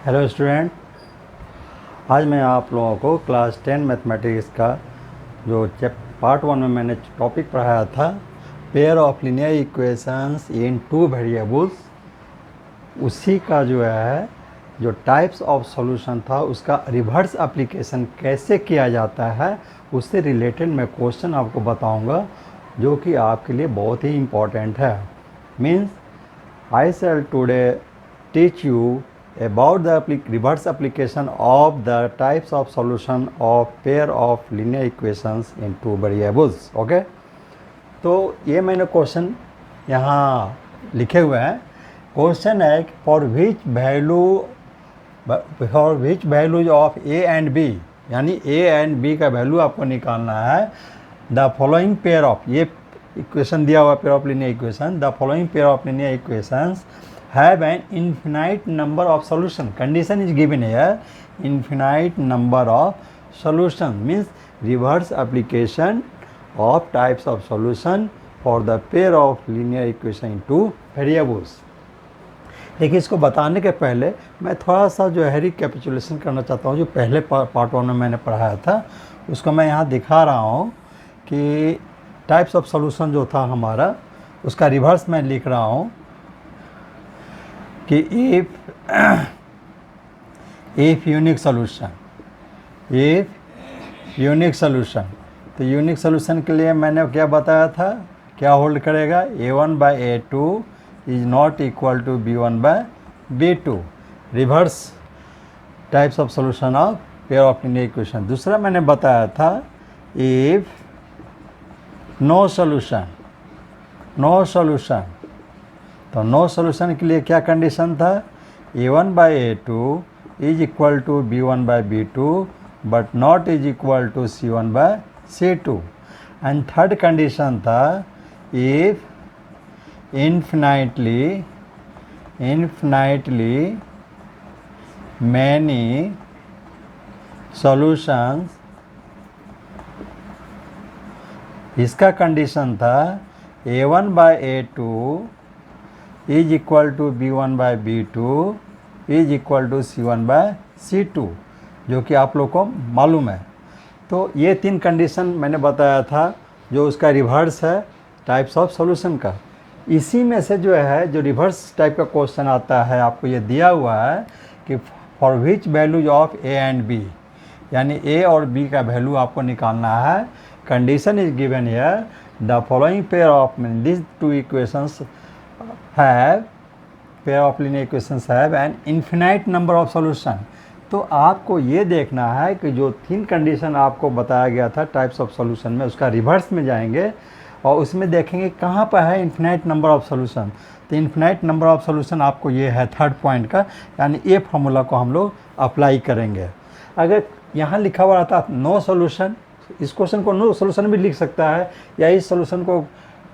Hello student, आज मैं आप लोगों को क्लास 10 मैथमेटिक्स का जो पार्ट 1 में मैंने टॉपिक पढ़ाया था, pair of linear equations in two variables, उसी का जो टाइप्स ऑफ सॉल्यूशन था उसका रिवर्स एप्लीकेशन कैसे किया जाता है उससे रिलेटेड मैं क्वेश्चन आपको बताऊंगा, जो कि आपके लिए बहुत ही इम्पोर्टेंट है। Means I shall today teach you about the reverse application of the types of solution of pair of linear equations in two variables। Okay, तो ये मैंने क्वेश्चन यहाँ लिखे हुए हैं। क्वेश्चन है for which values of A and B, यानी A and B का वैल्यू आपको निकालना है। द फॉलोइंग पेयर ऑफ, ये इक्वेशन दिया हुआ pair of linear equation, the following pair of linear equations have an infinite number of solution. Condition is given here, infinite number of solution, means reverse application of types of solution for the pair of linear equation in two variables। लेकिन इसको बताने के पहले मैं थोड़ा सा जो है रिकैपिचुलेशन करना चाहता हूँ। जो पहले पार्ट 1 में मैंने पढ़ाया था उसको मैं यहाँ दिखा रहा हूँ कि टाइप्स ऑफ सॉल्यूशन जो था हमारा, उसका रिवर्स मैं लिख रहा हूँ कि इफ यूनिक सॉल्यूशन, तो यूनिक सॉल्यूशन के लिए मैंने क्या बताया था, क्या होल्ड करेगा, a1/a2 is not equal to b1/b2, reverse types of solution of pair of linear equation. दूसरा मैंने बताया था इफ नो सॉल्यूशन, तो नो सॉल्यूशन के लिए क्या कंडीशन था, a1/a2 is equal to b1/b2 but not is equal to c1/c2। And third condition था इफ इन्फिनाइटली मैनी सॉल्यूशंस, इसका कंडीशन था a1/a2 is equal to b1/b2 is equal to c1/c2, जो कि आप लोग को मालूम है। तो ये तीन कंडीशन मैंने बताया था जो उसका रिवर्स है टाइप्स ऑफ सॉल्यूशन का। इसी में से जो है जो रिवर्स टाइप का क्वेश्चन आता है, आपको ये दिया हुआ है कि for which values of A and B, यानी ए और बी का वैल्यू आपको निकालना है। Condition is given here, the following pair of this two equations have pair of linear equations have an infinite number of solution। तो आपको ये देखना है कि जो तीन कंडीशन आपको बताया गया था टाइप्स ऑफ सॉल्यूशन में, उसका रिवर्स में जाएंगे और उसमें देखेंगे कहाँ पर है इन्फिनाइट नंबर ऑफ सॉल्यूशन। तो इन्फिनाइट नंबर ऑफ सॉल्यूशन आपको ये है थर्ड पॉइंट का, यानी ये फार्मूला को हम लोग अप्लाई करेंगे। अगर यहाँ लिखा हुआ रहता नो सॉल्यूशन, इस क्वेश्चन को नो सॉल्यूशन भी लिख सकता है या इस सॉल्यूशन को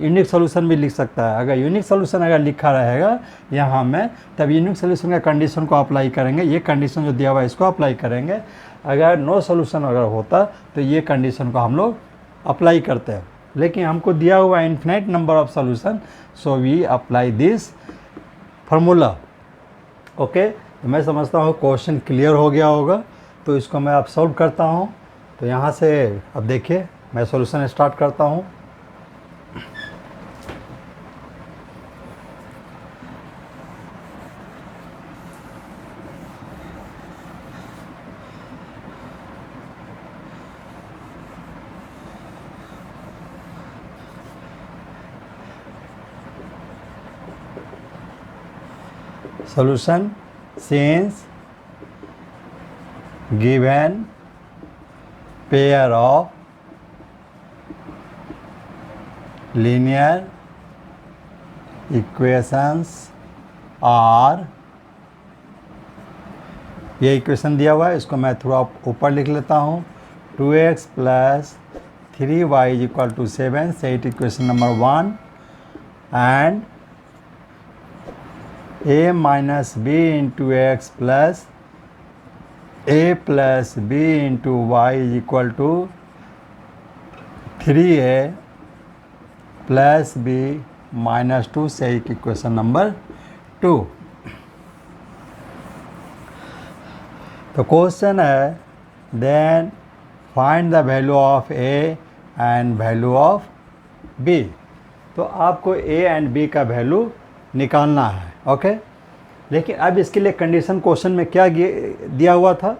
यूनिक सॉल्यूशन भी लिख सकता है। अगर यूनिक सॉल्यूशन अगर लिखा रहेगा यहाँ में, तब यूनिक सॉल्यूशन का कंडीशन को अप्लाई करेंगे, ये कंडीशन जो दिया हुआ है इसको अप्लाई करेंगे। अगर नो सॉल्यूशन अगर होता तो ये कंडीशन को हम लोग अप्लाई करते हैं, लेकिन हमको दिया हुआ है infinite number of solution, so we apply this formula. Okay, तो मैं समझता हूँ क्वेश्चन क्लियर हो गया होगा। तो इसको मैं अब सॉल्व करता हूँ। तो यहाँ से अब देखिए मैं सॉल्यूशन स्टार्ट करता हूँ। Solution, since given pair of linear equations are, ये इक्वेशन दिया हुआ है, इसको मैं थोड़ा ऊपर लिख लेता हूँ। 2x + 3y is equal to 7, set equation number 1। एंड a minus b into x plus a plus b into y is equal to 3a plus b -2 से इक्वेशन नंबर 2। तो क्वेश्चन है then find the value of A and value of B. तो आपको A and B का value निकालना है, okay. लेकिन अब इसके लिए कंडीशन क्वेश्चन में क्या दिया हुआ था,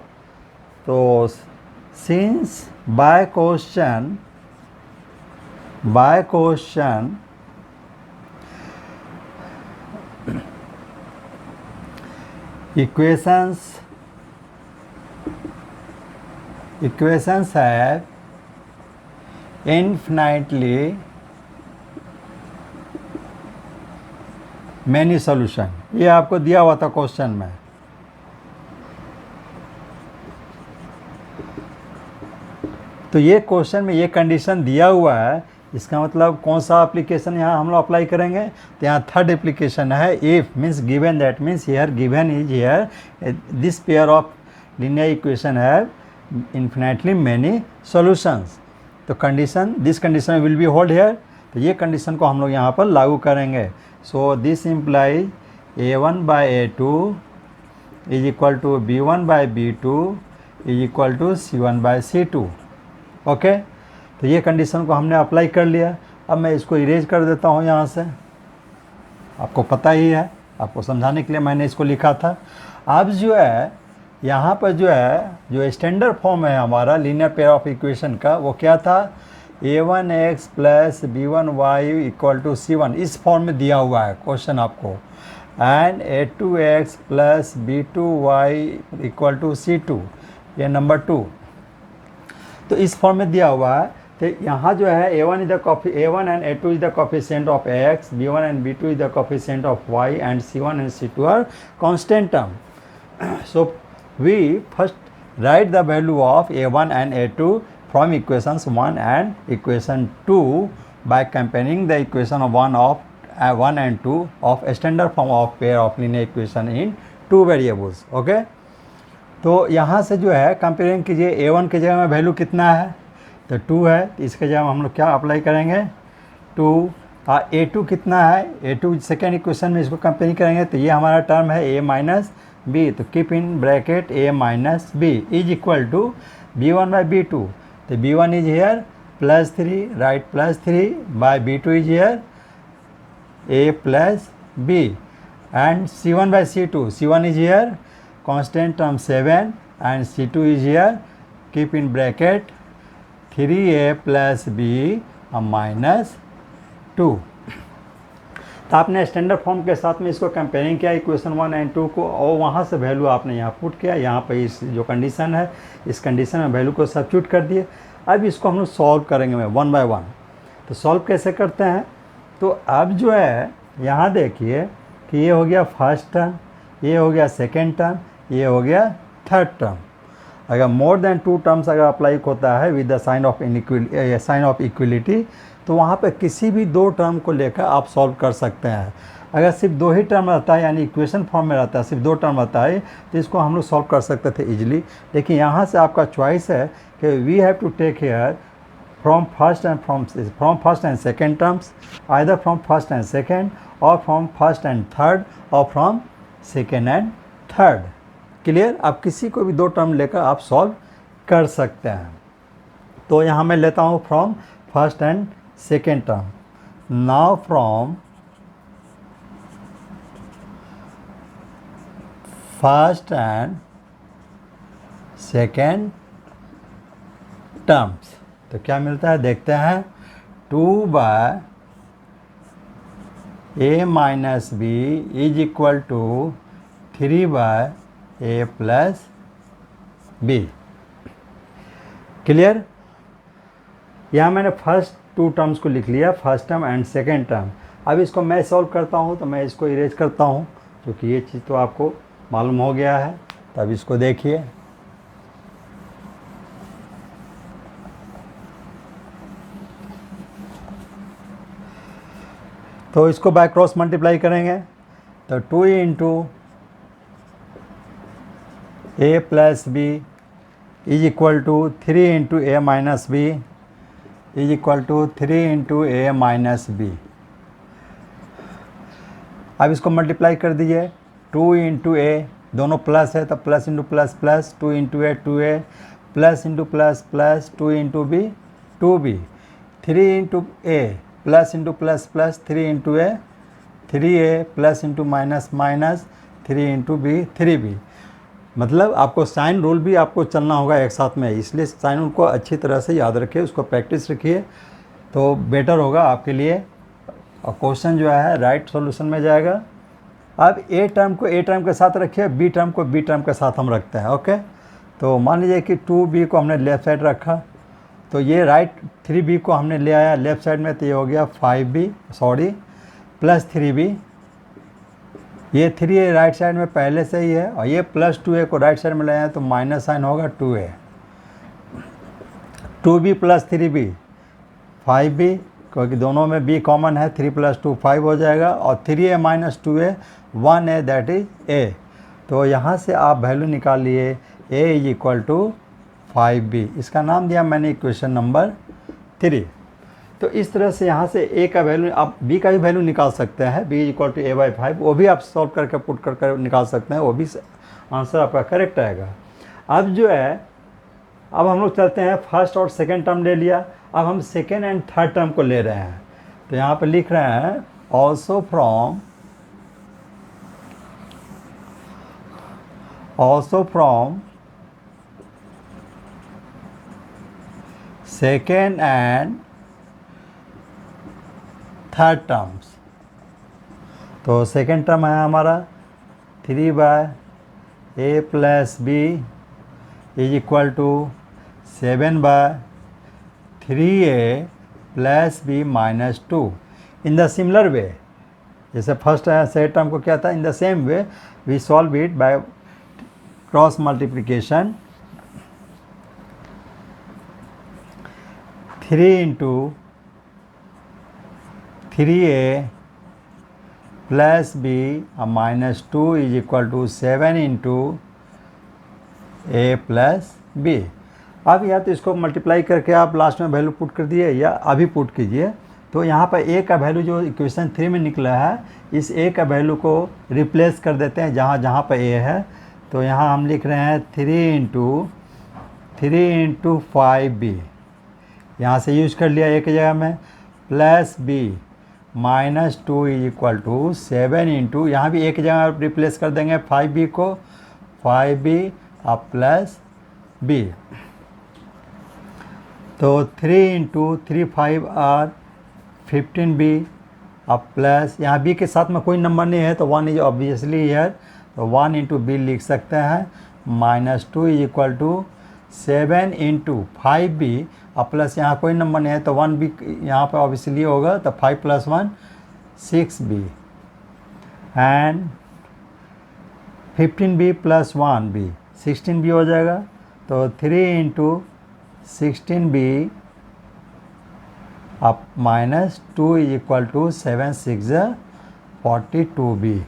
तो since by question equations have infinitely many solution, ये आपको दिया हुआ था क्वेश्चन में। तो ये क्वेश्चन में ये कंडीशन दिया हुआ है, इसका मतलब कौन सा एप्लीकेशन यहाँ हम लोग अप्लाई करेंगे, तो यहाँ थर्ड एप्लीकेशन है if means given, that means here given is here this pair of linear equation have infinitely many solutions. तो condition this condition will be hold here, तो ये कंडीशन को हम लोग यहाँ पर लागू करेंगे। So this implies a1/a2 is equal to b1/b2 is equal to c1/c2, okay. तो ये कंडीशन को हमने अप्लाई कर लिया। अब मैं इसको इरेज कर देता हूँ यहाँ से, आपको पता ही है, आपको समझाने के लिए मैंने इसको लिखा था। अब जो है यहाँ पर जो स्टैंडर्ड फॉर्म है हमारा लीनियर पेयर ऑफ इक्वेशन का, वो क्या था, a1x plus b1y equal to c1, इस फॉर्म में दिया हुआ है क्वेश्चन आपको, and a2x plus b2y equal to c2, ये नंबर 2, तो इस फॉर्म में दिया हुआ है। तो यहाँ जो है a1 and a2 is the coefficient of x, b1 and b2 is the coefficient of y, and c1 and c2 are constant term. So we first write the value of a1 and a2 from equations 1 and equation 2 by comparing the equation of 1 and 2 of a standard form of pair of linear equation in two variables, okay। तो यहाँ से जो है comparing कीजिए, a1 की जगह में value कितना है, तो 2 है, तो इसके जगह हम लोग क्या अप्लाई करेंगे, 2। a2 कितना है, a2 सेकेंड इक्वेशन में इसको कंपेयरिंग करेंगे, तो ये हमारा टर्म है a माइनस बी, तो keep in bracket a minus B is equal to b1/b2, तो b1 is here +3, right +3 by b2 is here a plus b, and c1/c2, c1 is here constant term 7 and c2 is here, keep in bracket 3a plus b minus 2। तो आपने standard form के साथ में इसको comparing किया equation 1 and 2 को, और वहाँ से वैल्यू आपने यहाँ पुट किया, यहाँ पर इस जो कंडीशन है इस कंडीशन में वैल्यू को सब्स्टिट्यूट कर दिए। अब इसको हम लोग सॉल्व करेंगे मैं 1 बाय 1। तो सॉल्व कैसे करते हैं, तो अब जो है यहाँ देखिए कि ये हो गया फर्स्ट टर्म, ये हो गया सेकेंड टर्म, ये हो गया थर्ड टर्म। अगर मोर देन 2 टर्म्स अगर अप्लाई होता है with the sign of equality, तो वहाँ पे किसी भी 2 टर्म को लेकर आप सॉल्व कर सकते हैं। अगर सिर्फ 2 ही टर्म रहता है, यानी इक्वेशन फॉर्म में रहता है, सिर्फ 2 टर्म रहता है, तो इसको हम लोग सॉल्व कर सकते थे इजीली। लेकिन यहाँ से आपका चॉइस है कि we have to take here from first and second terms, either from first and second, or from first and third, or from second and third। Clear, आप किसी को भी 2 टर्म लेकर आप सॉल्व कर सकते हैं। तो यहाँ मैं लेता हूँ from first and second term. Now from first and second terms, तो क्या मिलता है देखते हैं, 2 by a minus B is equal to 3 by a plus B. Clear, यहाँ मैंने फर्स्ट 2 टर्म्स को लिख लिया, first term and second term. अब इसको मैं सॉल्व करता हूँ, तो मैं इसको इरेज करता हूँ, क्योंकि ये चीज़ तो आपको मालूम हो गया है। तब इसको देखिए, तो इसको बाय क्रॉस मल्टीप्लाई करेंगे, तो 2 into a plus B is equal to 3 into a minus B is equal to 3 into a minus B. अब इसको मल्टीप्लाई कर दीजिए, 2 इंटू a दोनों प्लस है तो plus into plus plus, 2 into A 2a, plus into plus plus 2 into B 2b, 3 into A plus into plus plus 3 into A 3a, plus into minus minus 3 into B 3b। मतलब आपको sine rule भी आपको चलना होगा एक साथ में, इसलिए साइन रूल को अच्छी तरह से याद रखिए, उसको प्रैक्टिस रखिए तो बेटर होगा आपके लिए और क्वेश्चन जो है राइट सॉल्यूशन में जाएगा। अब ए टर्म को ए टर्म के साथ रखिए, बी टर्म को बी टर्म के साथ हम रखते हैं। ओके, तो मान लीजिए कि 2b को हमने लेफ़्ट साइड रखा, तो ये राइट 3b को हमने ले आया लेफ़्ट साइड में, तो ये हो गया 5b प्लस 3b। ये 3a राइट साइड में पहले से ही है और ये प्लस 2a को राइट साइड में ले आए तो माइनस साइन होगा 2a। 2b plus 3b 5b, क्योंकि दोनों में b कॉमन है, 3 प्लस 2 5 हो जाएगा और 3a minus 2a 1a that is a। तो यहाँ से आप वैल्यू निकाल लिए a is equal to 5b, इसका नाम दिया मैंने इक्वेशन नंबर 3। तो इस तरह से यहाँ से a का वैल्यू, आप b का भी वैल्यू निकाल सकते हैं, b इक्वल टू a/5, वो भी आप सॉल्व करके पुट कर निकाल सकते हैं, वो भी आंसर आपका करेक्ट आएगा। अब जो है, अब हम लोग चलते हैं, फर्स्ट और सेकंड टर्म ले लिया, अब हम सेकंड एंड थर्ड टर्म को ले रहे हैं। तो यहाँ पर लिख रहे हैं also from second and third terms. तो सेकेंड टर्म है हमारा 3/a plus b is equal to 7/3a plus b minus 2। In the similar way, जैसे फर्स्ट सेकेंड टर्म को क्या था, in the same way we solve it by cross multiplication. 3 into 3a plus b minus 2 is equal to 7 into a plus b। अब या तो इसको multiply करके आप लास्ट में वैल्यू पुट कर दिए या अभी पुट कीजिए। तो यहाँ पर a का वैल्यू जो इक्वेशन 3 में निकला है, इस a का वैल्यू को रिप्लेस कर देते हैं जहाँ जहाँ पर a है। तो यहाँ हम लिख रहे हैं 3 इंटू 5b, यहाँ से यूज कर लिया एक जगह में, plus b minus 2 is equal to 7 into, यहाँ भी एक जगह रिप्लेस कर देंगे 5b को, 5b अब प्लस b। तो 3 इंटू 3 5 और 15b अब प्लस, यहाँ b के साथ में कोई नंबर नहीं है तो 1 इज ऑब्वियसली हियर, तो 1 इंटू b लिख सकते हैं, minus 2 is equal to 7 into 5b और प्लस यहाँ कोई नंबर नहीं है तो 1b यहाँ पर ऑब्वियसली होगा, तो 5 plus 1 6b and 15b plus 1b 16b हो जाएगा। तो 3 इंटू 16b अब minus 2 is equal to 7 6 42b।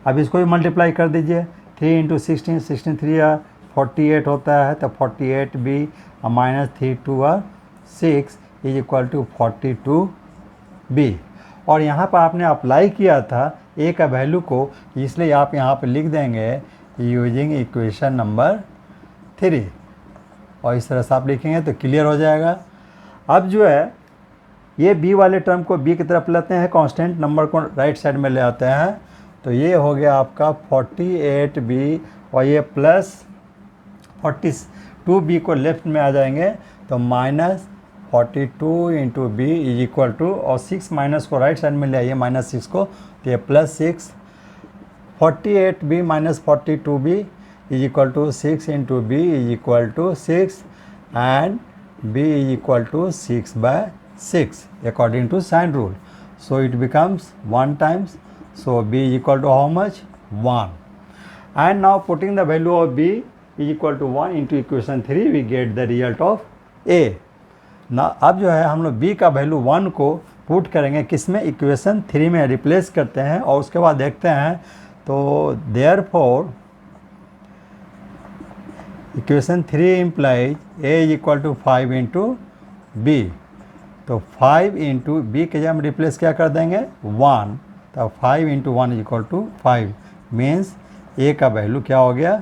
अब इसको भी मल्टीप्लाई कर दीजिए, 3 इंटू 16 16 3 48 होता है, तो 48b minus 3 2 6 is equal to 42b। और यहाँ पर आपने अप्लाई किया था a का वैल्यू को, इसलिए आप यहाँ पर लिख देंगे यूजिंग इक्वेशन नंबर 3, और इस तरह से आप लिखेंगे तो क्लियर हो जाएगा। अब जो है ये b वाले टर्म को b की तरफ लेते हैं, कांस्टेंट नंबर को राइट साइड में ले आते हैं, तो ये हो गया आपका 48b और ये प्लस 42b को लेफ्ट में आ जाएंगे, तो minus 42 into B is equal to, और 6 माइनस को राइट साइड में ले आइए माइनस 6 को, तो ये plus 6, 48b minus 42b is equal to 6 into B is equal to 6 and b is equal to 6/6 according to sine rule. So it becomes 1 times, so b is equal to how much? 1. And now putting the value of b is equal to 1 into equation 3, we get the result of a. ना अब जो है हम लोग b का value 1 को put करेंगे किसमें, इक्वेशन 3 में रिप्लेस करते हैं, और उसके बाद देखते हैं। तो therefore equation 3 implies a is equal to 5 into B, तो 5 इंटू बी के जगह हम रिप्लेस क्या कर देंगे 1, तो 5 into 1 is equal to 5 means A का वैल्यू क्या हो गया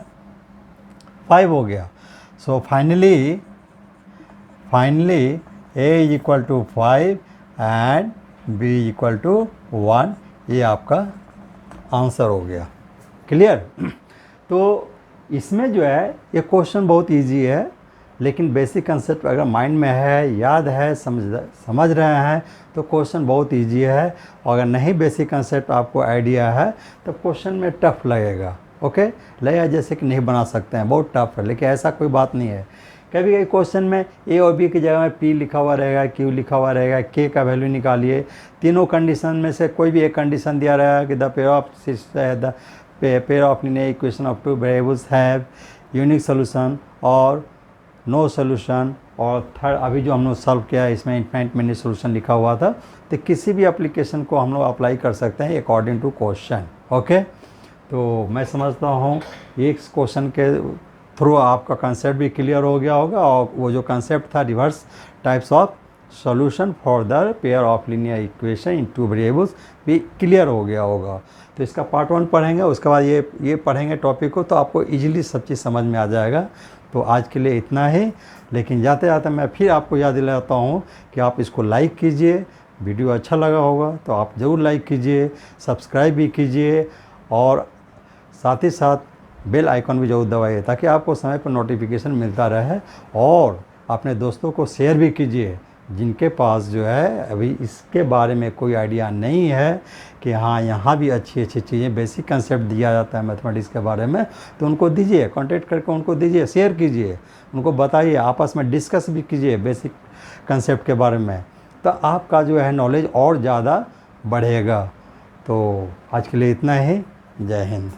5 हो गया। So finally A is equal to 5 and B is equal to 1, ये आपका आंसर हो गया। क्लियर। तो इसमें जो है ये क्वेश्चन बहुत इजी है, लेकिन बेसिक कंसेप्ट अगर माइंड में है, याद है, समझ रहे हैं तो क्वेश्चन बहुत इजी है। और अगर नहीं बेसिक कंसेप्ट आपको आइडिया है तो क्वेश्चन में टफ लगेगा। ओके, लगेगा जैसे कि नहीं बना सकते हैं, बहुत टफ है, लेकिन ऐसा कोई बात नहीं है। कभी कभी क्वेश्चन में ए और बी की जगह में पी लिखा हुआ रहेगा, क्यू लिखा हुआ रहेगा, के का वैल्यू निकालिए। तीनों कंडीशन में से कोई भी एक कंडीशन दिया रहेगा कि the pair of linear equation of two variables have unique solution और नो सोल्यूशन, और थर्ड अभी जो हम लोग सॉल्व किया है इसमें इन्फाइनाइट मेनी सोल्यूशन लिखा हुआ था। तो किसी भी एप्लीकेशन को हम लोग अप्लाई कर सकते हैं अकॉर्डिंग टू क्वेश्चन। ओके, तो मैं समझता हूँ एक क्वेश्चन के थ्रू आपका कंसेप्ट भी क्लियर हो गया होगा, और वो जो कंसेप्ट था reverse types of solution for the pair of linear equation in two variables भी क्लियर हो गया होगा। तो इसका पार्ट 1 पढ़ेंगे, उसके बाद ये पढ़ेंगे टॉपिक को, तो आपको इजीली सब चीज़ समझ में आ जाएगा। तो आज के लिए इतना ही, लेकिन जाते जाते मैं फिर आपको याद दिलाता हूँ कि आप इसको लाइक कीजिए। वीडियो अच्छा लगा होगा तो आप ज़रूर लाइक कीजिए, सब्सक्राइब भी कीजिए, और साथ ही साथ बेल आइकन भी जरूर दबाइए ताकि आपको समय पर नोटिफिकेशन मिलता रहे। और अपने दोस्तों को शेयर भी कीजिए जिनके पास जो है अभी इसके बारे में कोई आइडिया नहीं है कि हाँ यहाँ भी अच्छी अच्छी चीज़ें बेसिक कंसेप्ट दिया जाता है मैथमेटिक्स के बारे में, तो उनको दीजिए, कांटेक्ट करके उनको दीजिए, शेयर कीजिए, उनको बताइए, आपस में डिस्कस भी कीजिए बेसिक कंसेप्ट के बारे में, तो आपका जो है नॉलेज और ज़्यादा बढ़ेगा। तो आज के लिए इतना ही। जय हिंद।